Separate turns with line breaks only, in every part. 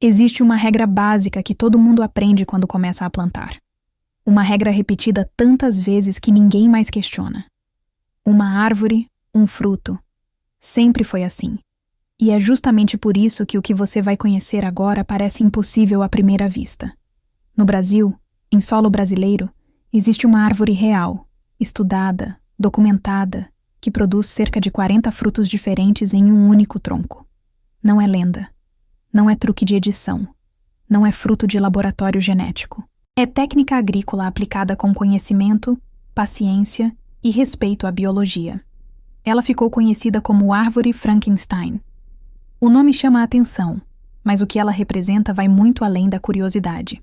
Existe uma regra básica que todo mundo aprende quando começa a plantar. Uma regra repetida tantas vezes que ninguém mais questiona. Uma árvore, um fruto. Sempre foi assim. E é justamente por isso que o que você vai conhecer agora parece impossível à primeira vista. No Brasil, em solo brasileiro, existe uma árvore real, estudada, documentada, que produz cerca de 40 frutos diferentes em um único tronco. Não é lenda. Não é truque de edição. Não é fruto de laboratório genético. É técnica agrícola aplicada com conhecimento, paciência e respeito à biologia. Ela ficou conhecida como árvore Frankenstein. O nome chama a atenção, mas o que ela representa vai muito além da curiosidade.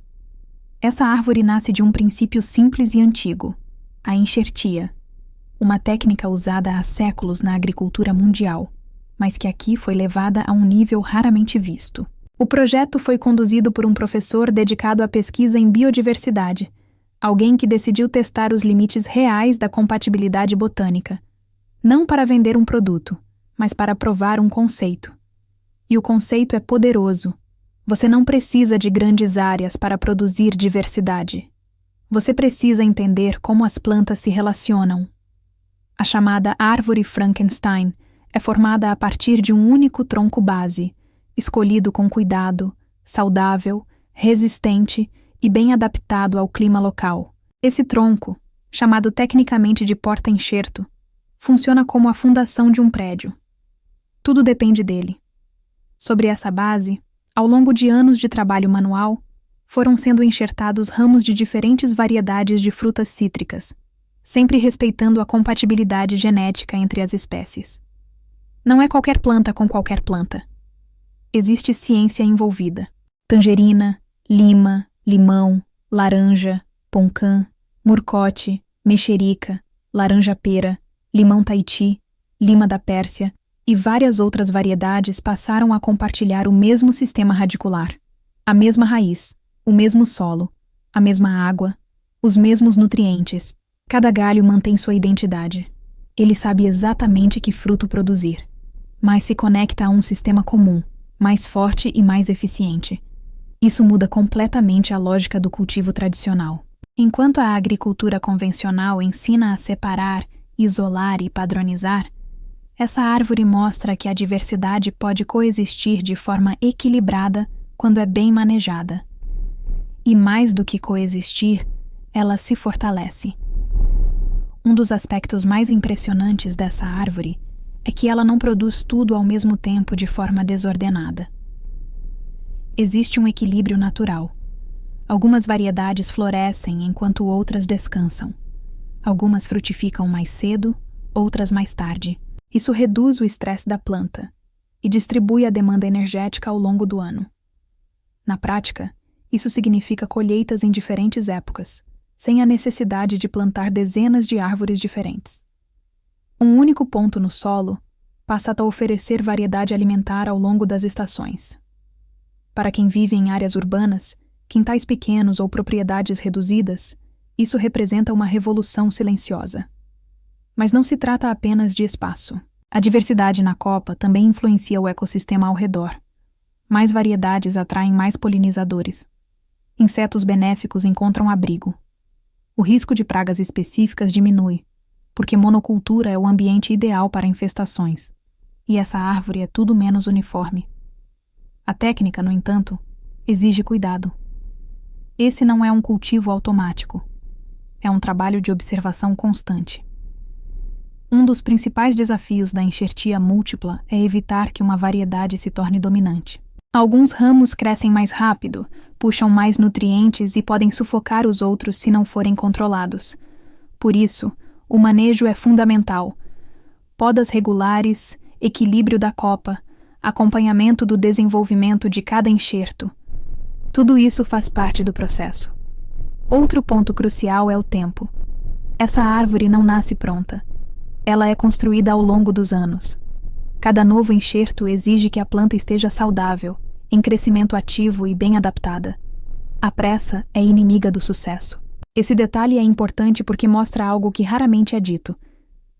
Essa árvore nasce de um princípio simples e antigo, a enxertia, uma técnica usada há séculos na agricultura mundial, mas que aqui foi levada a um nível raramente visto. O projeto foi conduzido por um professor dedicado à pesquisa em biodiversidade, alguém que decidiu testar os limites reais da compatibilidade botânica, não para vender um produto, mas para provar um conceito. E o conceito é poderoso. Você não precisa de grandes áreas para produzir diversidade. Você precisa entender como as plantas se relacionam. A chamada árvore Frankenstein é formada a partir de um único tronco base, escolhido com cuidado, saudável, resistente e bem adaptado ao clima local. Esse tronco, chamado tecnicamente de porta-enxerto, funciona como a fundação de um prédio. Tudo depende dele. Sobre essa base, ao longo de anos de trabalho manual, foram sendo enxertados ramos de diferentes variedades de frutas cítricas, sempre respeitando a compatibilidade genética entre as espécies. Não é qualquer planta com qualquer planta. Existe ciência envolvida. Tangerina, lima, limão, laranja, poncã, murcote, mexerica, laranja-pera, limão Tahiti, lima da Pérsia e várias outras variedades passaram a compartilhar o mesmo sistema radicular, a mesma raiz, o mesmo solo, a mesma água, os mesmos nutrientes. Cada galho mantém sua identidade. Ele sabe exatamente que fruto produzir, mas se conecta a um sistema comum, mais forte e mais eficiente. Isso muda completamente a lógica do cultivo tradicional. Enquanto a agricultura convencional ensina a separar, isolar e padronizar, essa árvore mostra que a diversidade pode coexistir de forma equilibrada quando é bem manejada. E mais do que coexistir, ela se fortalece. Um dos aspectos mais impressionantes dessa árvore é que ela não produz tudo ao mesmo tempo de forma desordenada. Existe um equilíbrio natural. Algumas variedades florescem enquanto outras descansam. Algumas frutificam mais cedo, outras mais tarde. Isso reduz o estresse da planta e distribui a demanda energética ao longo do ano. Na prática, isso significa colheitas em diferentes épocas, sem a necessidade de plantar dezenas de árvores diferentes. Um único ponto no solo passa a oferecer variedade alimentar ao longo das estações. Para quem vive em áreas urbanas, quintais pequenos ou propriedades reduzidas, isso representa uma revolução silenciosa. Mas não se trata apenas de espaço. A diversidade na copa também influencia o ecossistema ao redor. Mais variedades atraem mais polinizadores. Insetos benéficos encontram abrigo. O risco de pragas específicas diminui, porque monocultura é o ambiente ideal para infestações, e essa árvore é tudo menos uniforme. A técnica, no entanto, exige cuidado. Esse não é um cultivo automático. É um trabalho de observação constante. Um dos principais desafios da enxertia múltipla é evitar que uma variedade se torne dominante. Alguns ramos crescem mais rápido, puxam mais nutrientes e podem sufocar os outros se não forem controlados. Por isso, o manejo é fundamental. Podas regulares, equilíbrio da copa, acompanhamento do desenvolvimento de cada enxerto. Tudo isso faz parte do processo. Outro ponto crucial é o tempo. Essa árvore não nasce pronta. Ela é construída ao longo dos anos. Cada novo enxerto exige que a planta esteja saudável, em crescimento ativo e bem adaptada. A pressa é inimiga do sucesso. Esse detalhe é importante porque mostra algo que raramente é dito.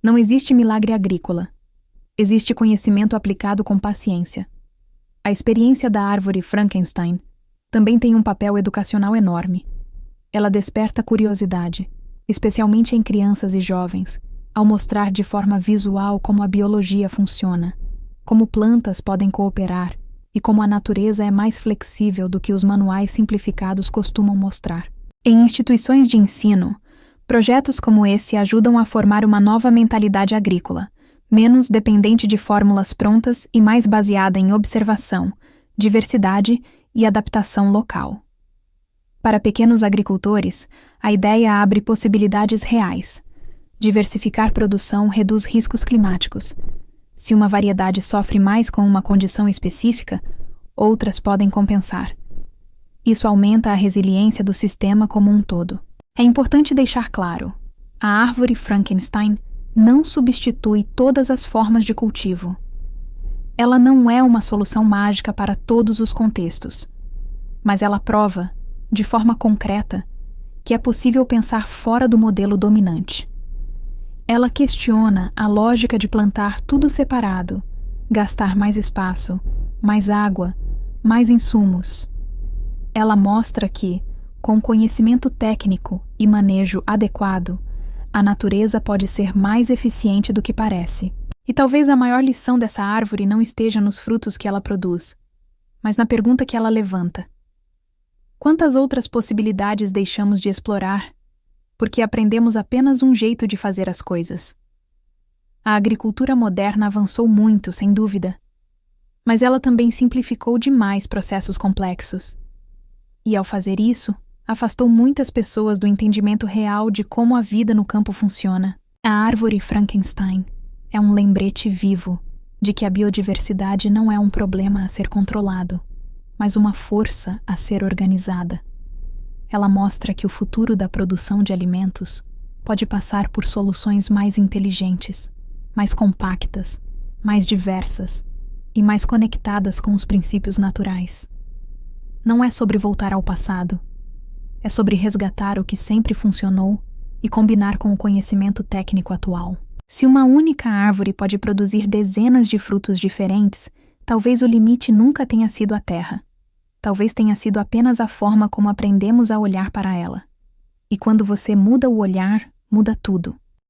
Não existe milagre agrícola. Existe conhecimento aplicado com paciência. A experiência da árvore Frankenstein também tem um papel educacional enorme. Ela desperta curiosidade, especialmente em crianças e jovens, ao mostrar de forma visual como a biologia funciona, como plantas podem cooperar e como a natureza é mais flexível do que os manuais simplificados costumam mostrar. Em instituições de ensino, projetos como esse ajudam a formar uma nova mentalidade agrícola, menos dependente de fórmulas prontas e mais baseada em observação, diversidade e adaptação local. Para pequenos agricultores, a ideia abre possibilidades reais. Diversificar produção reduz riscos climáticos. Se uma variedade sofre mais com uma condição específica, outras podem compensar. Isso aumenta a resiliência do sistema como um todo. É importante deixar claro: a árvore Frankenstein não substitui todas as formas de cultivo. Ela não é uma solução mágica para todos os contextos, mas ela prova, de forma concreta, que é possível pensar fora do modelo dominante. Ela questiona a lógica de plantar tudo separado, gastar mais espaço, mais água, mais insumos. Ela mostra que, com conhecimento técnico e manejo adequado, a natureza pode ser mais eficiente do que parece. E talvez a maior lição dessa árvore não esteja nos frutos que ela produz, mas na pergunta que ela levanta. Quantas outras possibilidades deixamos de explorar porque aprendemos apenas um jeito de fazer as coisas? A agricultura moderna avançou muito, sem dúvida, mas ela também simplificou demais processos complexos. E ao fazer isso, afastou muitas pessoas do entendimento real de como a vida no campo funciona. A árvore Frankenstein é um lembrete vivo de que a biodiversidade não é um problema a ser controlado, mas uma força a ser organizada. Ela mostra que o futuro da produção de alimentos pode passar por soluções mais inteligentes, mais compactas, mais diversas e mais conectadas com os princípios naturais. Não é sobre voltar ao passado, é sobre resgatar o que sempre funcionou e combinar com o conhecimento técnico atual. Se uma única árvore pode produzir dezenas de frutos diferentes, talvez o limite nunca tenha sido a terra. Talvez tenha sido apenas a forma como aprendemos a olhar para ela. E quando você muda o olhar, muda tudo.